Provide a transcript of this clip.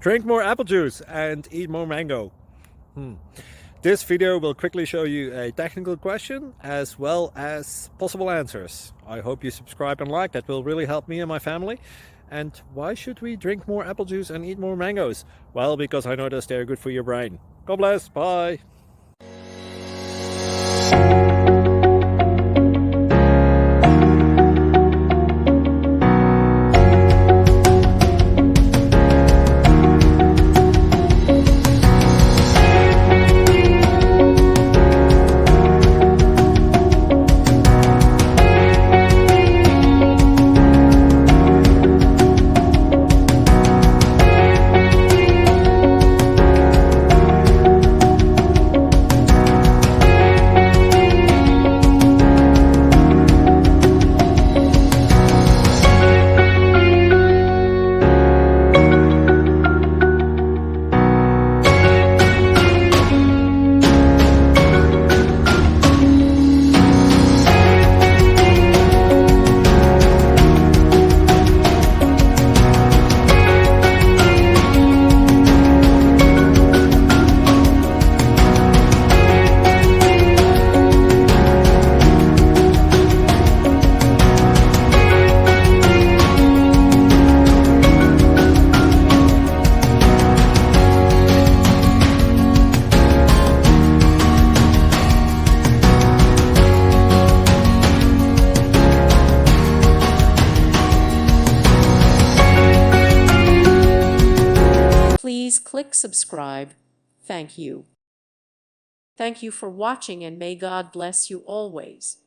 Drink more apple juice and eat more mango. This video will quickly show you a technical question as well as possible answers. I hope you subscribe and like, that will really help me and my family. And why should we drink more apple juice and eat more mangoes? Well, because I noticed they're good for your brain. God bless, bye! Please click subscribe. Thank you. Thank you for watching, and may God bless you always.